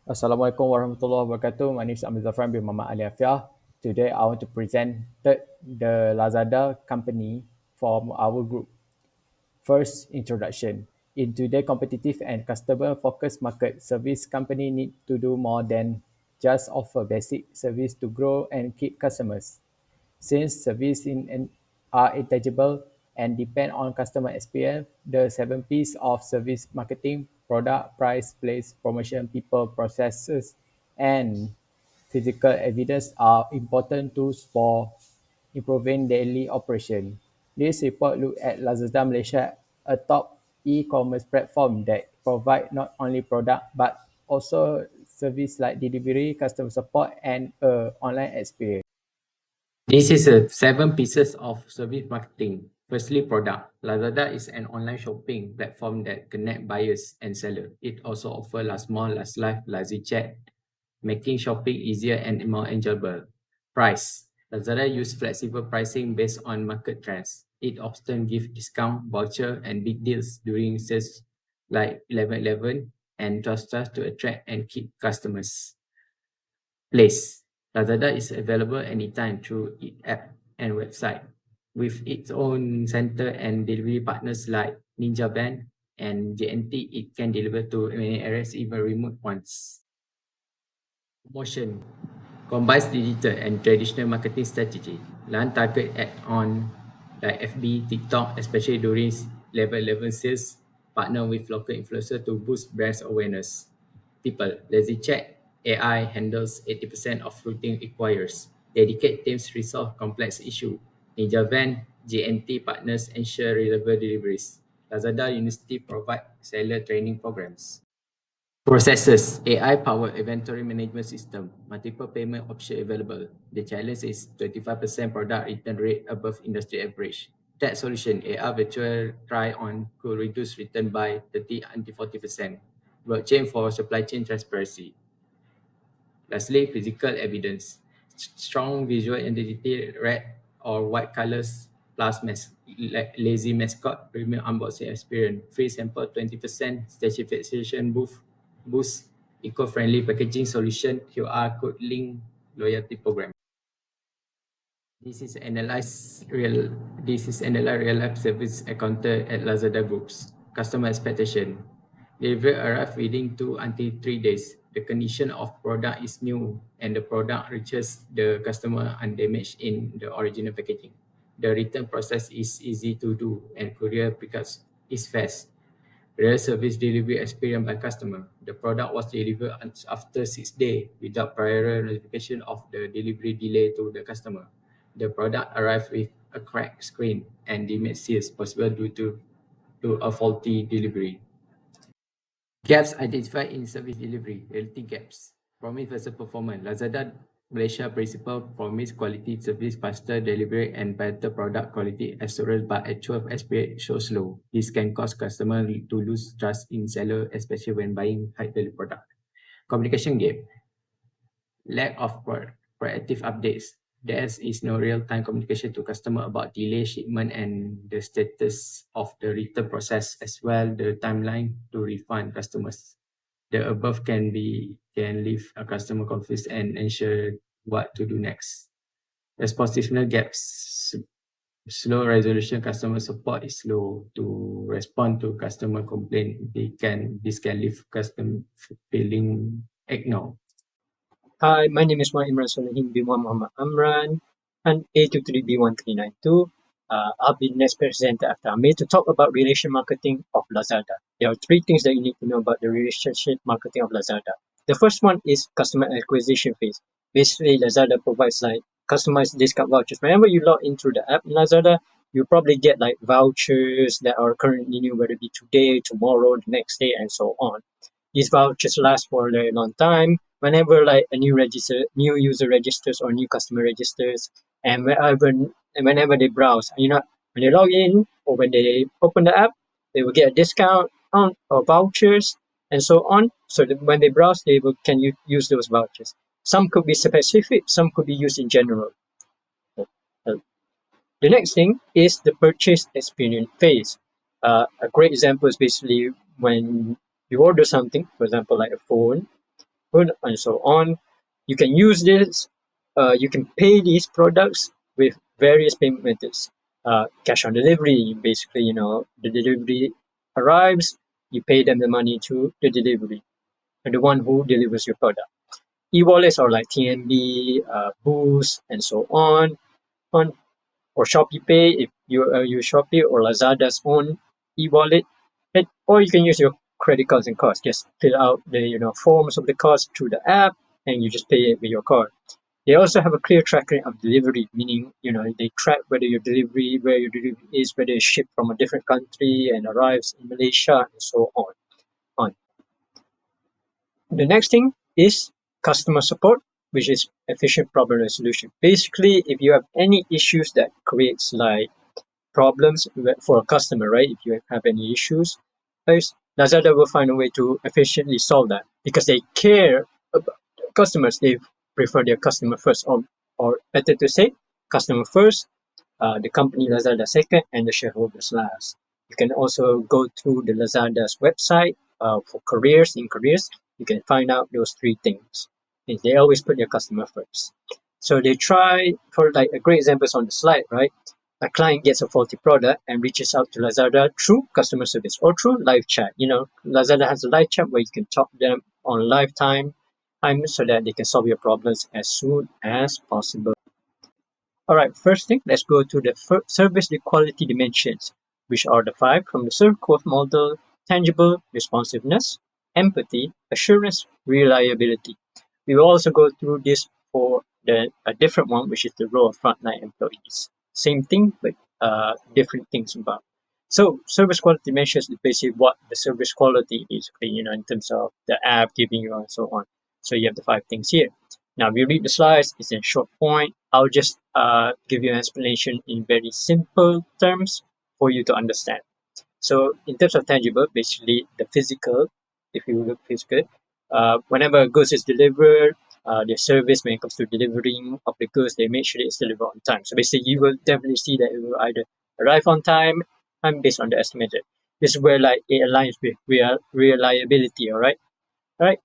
Assalamualaikum warahmatullahi wabarakatuh. My name is Amir Zafran bin Muhammad Ali Afiah. Today, I want to present the Lazada company from our group. First, introduction. In today's competitive and customer-focused market, service company need to do more than just offer basic service to grow and keep customers. Since are intangible and depend on customer experience, the 7 P's of service marketing, product, price, place, promotion, people, processes, and physical evidence are important tools for improving daily operation. This report looked at Lazada Malaysia, a top e-commerce platform that provide not only product but also service like delivery, customer support, and online experience. This is 7 pieces of service marketing. Firstly, product. Lazada is an online shopping platform that connect buyers and seller. It also offers last mall, last life, lazy chat, making shopping easier and more enjoyable. Price. Lazada use flexible pricing based on market trends. It often gives discount, voucher, and big deals during sales like 11/11 and just to attract and keep customers. Place. Lazada is available anytime through its app and website. With its own center and delivery partners like Ninja Van and JNT, it can deliver to many areas, even remote ones. Promotion combines digital and traditional marketing strategy. Land target on like FB, TikTok, especially during level 11 sales, partner with local influencers to boost brand awareness. People, Lazy Chat AI handles 80% of routine inquiries. Dedicate teams resolve complex issues. Ninja Van, JNT partners ensure reliable deliveries. Lazada University provide seller training programs. Processes, AI-powered inventory management system, multiple payment options available. The challenge is 25% product return rate above industry average. That solution, AI virtual try-on could reduce return by 30 until 40%. Blockchain for supply chain transparency. Lastly, physical evidence. Strong visual identity, red or white colors, plus lazy mascot, premium unboxing experience, free sample 20%, certification boost, eco-friendly packaging solution, QR code link, loyalty program. This is analyze real life service encounter at Lazada Groups. Customer expectation. Delivery arrive within 2 until 3 days. The condition of product is new and the product reaches the customer undamaged in the original packaging. The return process is easy to do and courier pickup is fast. Real service delivery experience by customer. The product was delivered after 6 days without prior notification of the delivery delay to the customer. The product arrived with a cracked screen and damaged seals possible due to a faulty delivery. Gaps identified in service delivery, reality gaps. Promise versus performance. Lazada Malaysia principle promise quality service, faster delivery, and better product quality assurance, but actual experience shows slow. This can cause customer to lose trust in seller, especially when buying high value product. Communication gap. Lack of proactive updates. There is no real-time communication to customer about delay shipment and the status of the return process, as well the timeline to refund customers. The above can leave a customer confused and ensure what to do next. Responsiveness gaps. Slow resolution. Customer support is slow to respond to customer complaint. This can leave customer feeling ignored. Hi, my name is Imran Solehin bin Muhammad Amran and A23B1392. I'll be the next presenter after me to talk about relation marketing of Lazada. There are three things that you need to know about the relationship marketing of Lazada. The first one is customer acquisition phase. Basically, Lazada provides like customized discount vouchers. Whenever you log into the app in Lazada, you probably get like vouchers that are currently new, whether it be today, tomorrow, the next day, and so on. These vouchers last for a very long time. Whenever like a new user registers or new customer registers, and whenever they browse, when they log in or when they open the app, they will get a discount on or vouchers and so on. So that when they browse, can use those vouchers. Some could be specific, some could be used in general. Uh, The next thing is the purchase experience phase. A great example is basically when you order something, for example, like a phone, food, and so on. You can use this. You can pay these products with various payment methods. Cash on delivery, basically, the delivery arrives, you pay them the money to the delivery, and the one who delivers your product. E-wallets are like TNB, Boost, and so on, or Shopee Pay if you use Shopee, or Lazada's own e-wallet, right? Or you can use your credit cards and cards. Just fill out the forms of the cards through the app, and you just pay it with your card. They also have a clear tracking of delivery, meaning they track whether your delivery, where your delivery is, whether it's shipped from a different country and arrives in Malaysia, and so on. The next thing is customer support, which is efficient problem resolution. Basically, if you have any issues that creates like problems for a customer, right? If you have any issues, Lazada will find a way to efficiently solve that because they care about customers. They prefer their customer first, or better to say, customer first, the company Lazada second, and the shareholders last. You can also go through the Lazada's website for careers. In careers, you can find out those three things. And they always put their customer first. So they try, for like a great example is on the slide, right? A client gets a faulty product and reaches out to Lazada through customer service or through live chat. Lazada has a live chat where you can talk to them on live time so that they can solve your problems as soon as possible. All right, first thing, let's go to the service equality dimensions, which are the five from the Surcouf model: tangible, responsiveness, empathy, assurance, reliability. We will also go through this for a different one, which is the role of frontline employees. Same thing, but different things about. So service quality measures is basically what the service quality is, in terms of the app giving you and so on. So you have the five things here. Now, if you read the slides, it's in short point. I'll just give you an explanation in very simple terms for you to understand. So in terms of tangible, basically the physical, if you look physical, whenever a goods is delivered, the service when it comes to delivering of the goods, they make sure it's delivered on time. So basically you will definitely see that it will either arrive on time and based on the estimated. This is where like it aligns with reliability, all right? Right?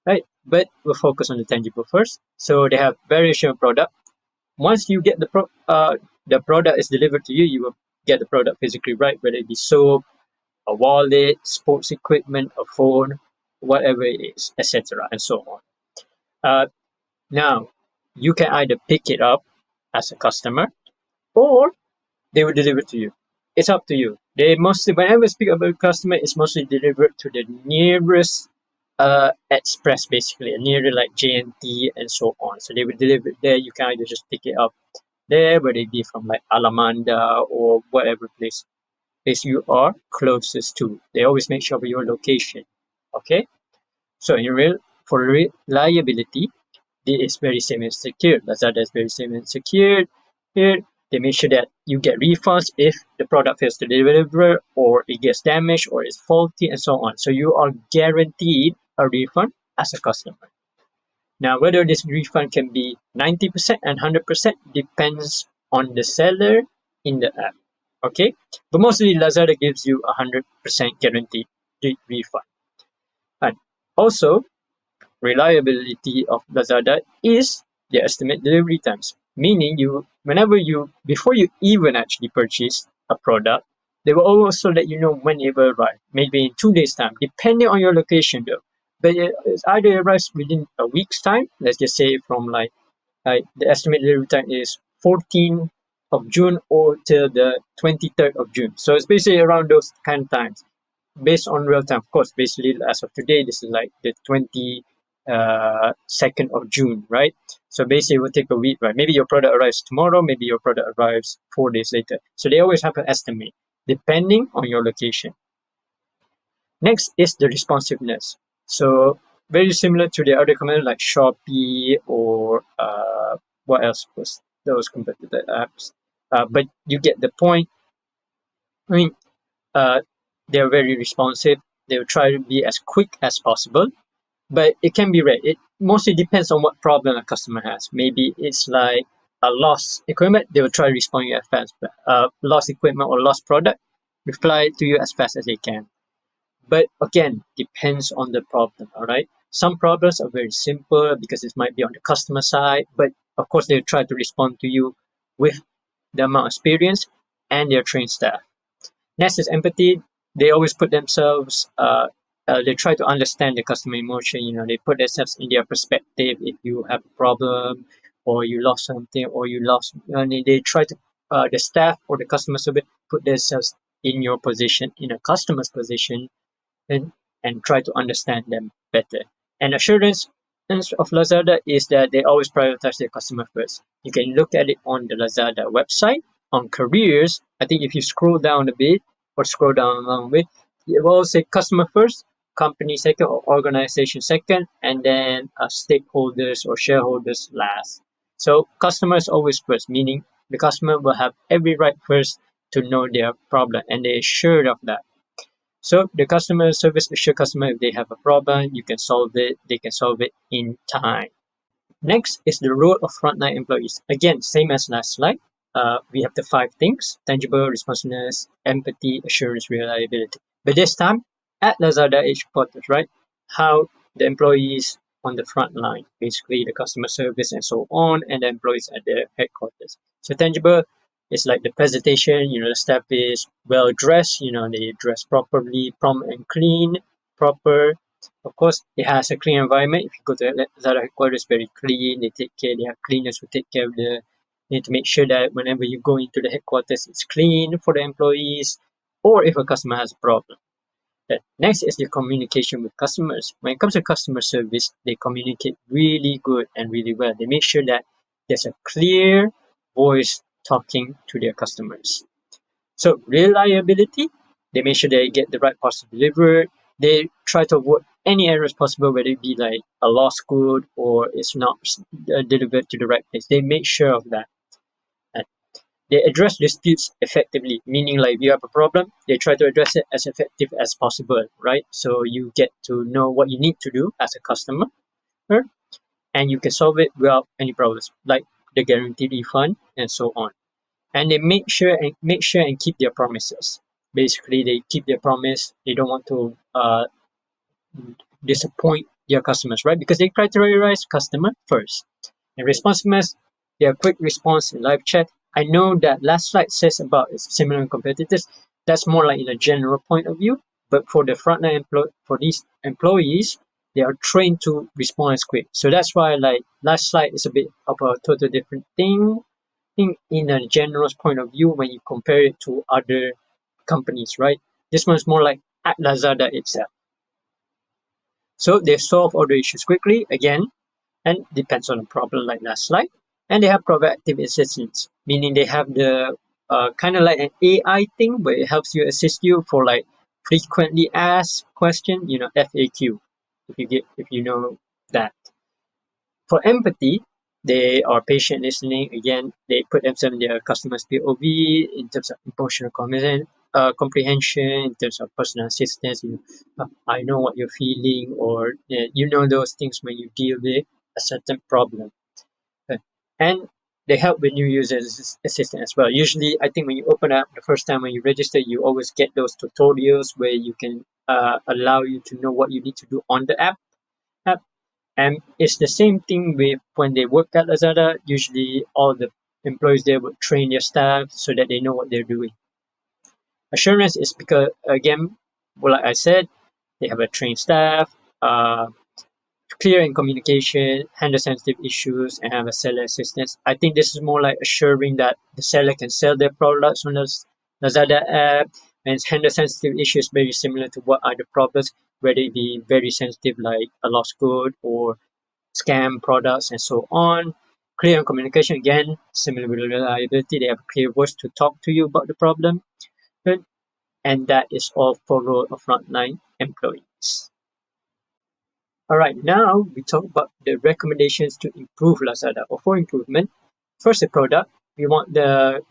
Right. But we'll focus on the tangible first. So they have variation of product. Once you get the product is delivered to you, you will get the product physically, right? Whether it be soap, a wallet, sports equipment, a phone, whatever it is, etc., and so on. Now, you can either pick it up as a customer, or they will deliver to you. It's up to you. They mostly, whenever I speak about a customer, it's mostly delivered to the nearest express, basically, near like JNT and so on. So they will deliver it there. You can either just pick it up there, whether it be from like Alamanda or whatever place you are closest to. They always make sure of your location. Okay. So for reliability, it is very safe and secure. Lazada is very safe and secure. Here, they make sure that you get refunds if the product fails to deliver, or it gets damaged, or is faulty, and so on. So you are guaranteed a refund as a customer. Now, whether this refund can be 90% and 100% depends on the seller in the app. Okay, but mostly Lazada gives you 100% guaranteed refund. And also, reliability of Lazada is the estimate delivery times. Meaning before you even actually purchase a product, they will also let you know when it will arrive. Maybe in 2 days' time, depending on your location though. But it either arrives within a week's time. Let's just say from like the estimated delivery time is 14th of June or till the 23rd of June. So it's basically around those kind of times based on real time. Of course, basically as of today, this is like the 22nd of June, right? So basically it will take a week, right? Maybe your product arrives tomorrow, maybe your product arrives 4 days later. So they always have an estimate depending on your location. Next is the responsiveness. So very similar to the other companies like Shopee or what else was those competitor apps. But you get the point. I mean, they're very responsive. They will try to be as quick as possible, but it can be rare. It mostly depends on what problem a customer has. Maybe it's like a lost equipment. They will try to respond you as fast. Lost equipment or lost product, reply to you as fast as they can. But again, depends on the problem. All right. Some problems are very simple because it might be on the customer side, but of course they try to respond to you with the amount of experience and their trained staff. Next is empathy. They always put themselves, they try to understand the customer emotion. They put themselves in their perspective. If you have a problem, or you lost something, or you lost money, they try to, the staff or the customer service put themselves in your position, in a customer's position, and, and try to understand them better. And assurance of Lazada is that they always prioritize their customer first. You can look at it on the Lazada website. On careers, I think if you scroll down a bit or scroll down a long way, it will say customer first, company second, or organization second, and then stakeholders or shareholders last. So customers always first, meaning the customer will have every right first to know their problem, and they're sure of that. So the customer service assure customer if they have a problem, you can solve it. They can solve it in time. Next is the role of frontline employees. Again, same as last slide. We have the 5 things: tangible, responsiveness, empathy, assurance, reliability. But this time at Lazada headquarters, right? How the employees on the front line, basically the customer service and so on, and the employees at the headquarters. So tangible is like the presentation, the staff is well dressed, they dress properly, prompt and clean, proper. Of course, it has a clean environment. If you go to Lazada headquarters, very clean. They take care. They have cleaners who take care of the. You need to make sure that whenever you go into the headquarters, it's clean for the employees, or if a customer has a problem. The next is the communication with customers. When it comes to customer service, they communicate really good and really well. They make sure that there's a clear voice talking to their customers. So reliability, they make sure they get the right parcel delivered. They try to avoid any errors possible, whether it be like a lost good or it's not delivered to the right place. They make sure of that. And they address disputes effectively, meaning like if you have a problem, they try to address it as effective as possible, right? So you get to know what you need to do as a customer, and you can solve it without any problems, like the guaranteed refund and so on. And they make sure and keep their promises. Basically, they keep their promise. They don't want to disappoint their customers, right? Because they prioritize customer first. And responsiveness, their quick response in live chat. I know that last slide says about similar competitors. That's more like in a general point of view. But for the frontline for these employees, they are trained to respond as quick. So that's why like last slide is a bit of a total different thing. In a general point of view when you compare it to other companies, right? This one's more like at Lazada itself. So they solve all the issues quickly, again, and depends on the problem like last slide. And they have proactive assistance, meaning they have the kind of like an AI thing where it helps you assist you for like frequently asked question, FAQ, if you know that. For empathy, they are patient listening. Again, they put themselves in their customer's POV in terms of emotional comprehension, in terms of personal assistance. I know what you're feeling, or those things when you deal with a certain problem. And they help with new users assistant as well. Usually, I think when you open up the first time when you register, you always get those tutorials where you can allow you to know what you need to do on the app. And it's the same thing with when they work at Lazada. Usually, all the employees there would train their staff so that they know what they're doing. Assurance is because, again, like I said, they have a trained staff, clear in communication, handle sensitive issues, and have a seller assistance. I think this is more like assuring that the seller can sell their products on the Lazada app, and handle sensitive issues very similar to what are the problems, whether it be very sensitive like a lost good or scam products and so on. Clear in communication, again, similar with reliability, they have a clear voice to talk to you about the problem. And that is all for role of frontline employees. All right, now we talk about the recommendations to improve Lazada or for improvement. First, the product. We want the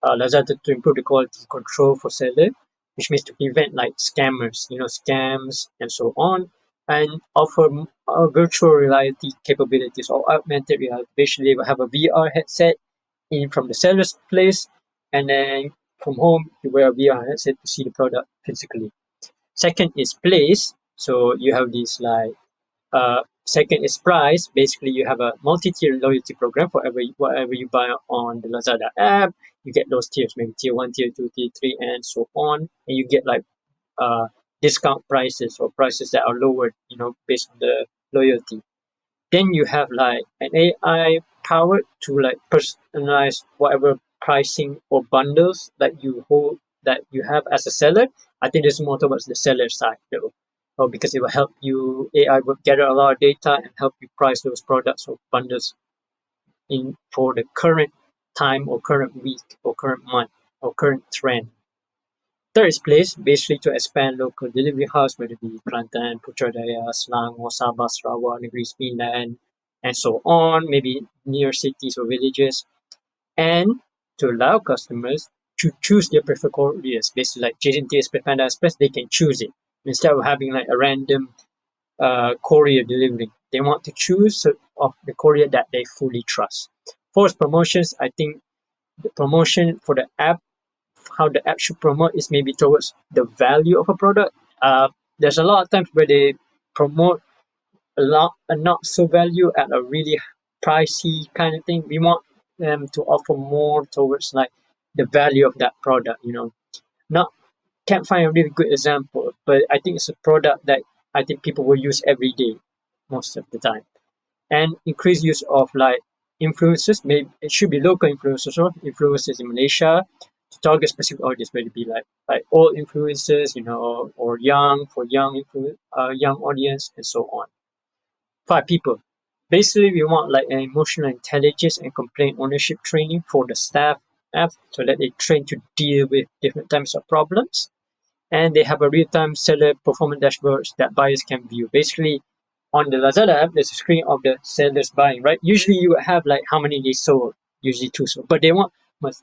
Lazada to improve the quality control for seller, which means to prevent like scammers, scams and so on, and offer virtual reality capabilities or augmented reality. Basically, they will have a VR headset in from the seller's place, and then from home you wear a VR headset to see the product physically. Second is place. So you have these like Second is price. Basically, you have a multi-tier loyalty program for whatever you buy on the Lazada app. You get those tiers, maybe tier 1, tier 2, tier 3, and so on. And you get like discount prices or prices that are lowered, based on the loyalty. Then you have like an AI powered to like personalize whatever pricing or bundles that you have as a seller. I think this is more towards the seller side though. Because it will help you, AI will gather a lot of data and help you price those products or bundles in for the current time or current week or current month or current trend. Third is place, basically to expand local delivery hubs, whether it be Kelantan, Putrajaya, Selangor, Sabah, Sarawak, Negeri Sembilan, and so on, maybe near cities or villages, and to allow customers to choose their preferred couriers. Basically, like JNT Express, Panda Express, they can choose it instead of having like a random courier delivery. They want to choose of the courier that they fully trust. Fourth, promotions. I think the promotion for the app, how the app should promote is maybe towards the value of a product. There's a lot of times where they promote a not so value at a really pricey kind of thing. We want them to offer more towards like the value of that product. Not can't find a really good example, but I think it's a product that I think people will use every day, most of the time. And increased use of like influencers. Maybe it should be local influencers or influencers in Malaysia to target specific audience, whether it be like old influencers, or young audience, and so on. 5 people. Basically, we want like an emotional intelligence and complaint ownership training for the staff so that they train to deal with different types of problems. And they have a real-time seller performance dashboards that buyers can view. Basically, on the Lazada app, there's a screen of the sellers buying, right? Usually you would have like how many they sold, usually 2 sold. But they want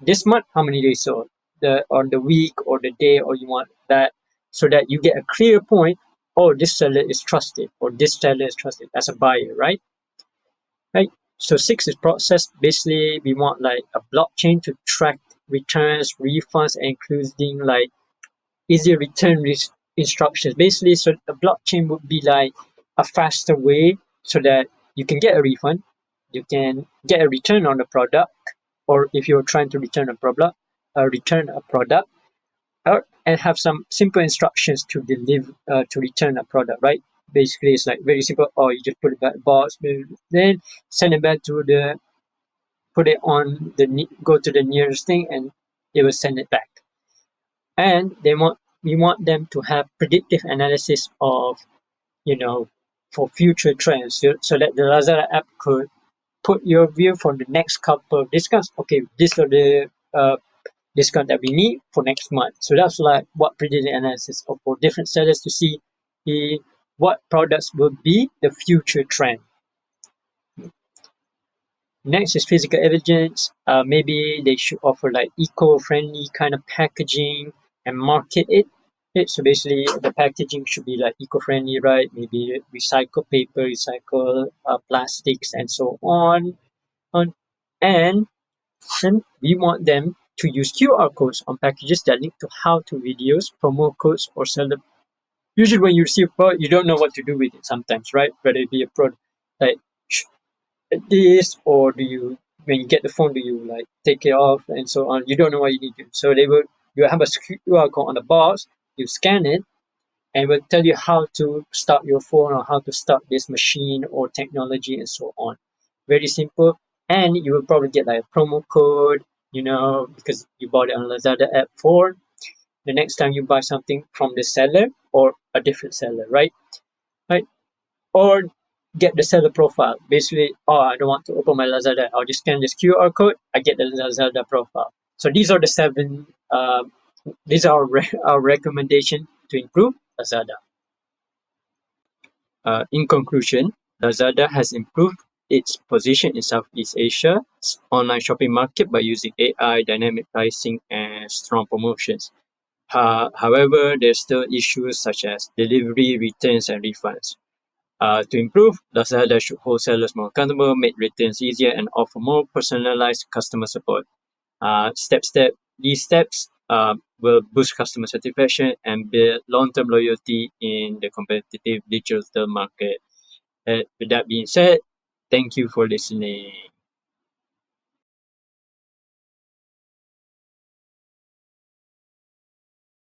this month, how many they sold, on the week or the day, or you want that so that you get a clear point. Oh, this seller is trusted, or this seller is trusted as a buyer, right? Right. So 6 is process. Basically, we want like a blockchain to track returns, refunds, including like easier return instructions. Basically, so the blockchain would be like a faster way so that you can get a refund, you can get a return on the product, or if you're trying to return a product, and have some simple instructions to deliver to return a product, right? Basically, it's like very simple. Or you just put it back in the box, then send it back put it on go to the nearest thing, and it will send it back. And we want them to have predictive analysis of, for future trends, so that the Lazada app could put your view for the next couple of discounts. Okay, these are the discount that we need for next month. So that's like what predictive analysis of for different sellers to see what products will be the future trend. Next is physical evidence. Maybe they should offer like eco-friendly kind of packaging and market it. So basically, the packaging should be like eco-friendly, right? Maybe recycle paper, recycle plastics, and so on. And we want them to use QR codes on packages that link to how-to videos, promo codes, or seller. Usually, when you receive a product, you don't know what to do with it sometimes, right? Whether it be a product like this, or when you get the phone, do you like take it off and so on? You don't know what you need to do. So you have a QR code on the box, you scan it, and it will tell you how to start your phone or how to start this machine or technology and so on. Very simple. And you will probably get like a promo code, because you bought it on Lazada app for the next time you buy something from the seller or a different seller, right? Right? Or get the seller profile. Basically, I don't want to open my Lazada. I'll just scan this QR code. I get the Lazada profile. So these are the 7. These are our recommendation to improve Lazada. In conclusion, Lazada has improved its position in Southeast Asia's online shopping market by using AI, dynamic pricing, and strong promotions. However, there's still issues such as delivery, returns, and refunds. To improve, Lazada should hold sellers more accountable, make returns easier, and offer more personalized customer support. These steps will boost customer satisfaction and build long-term loyalty in the competitive digital market. With that being said, thank you for listening.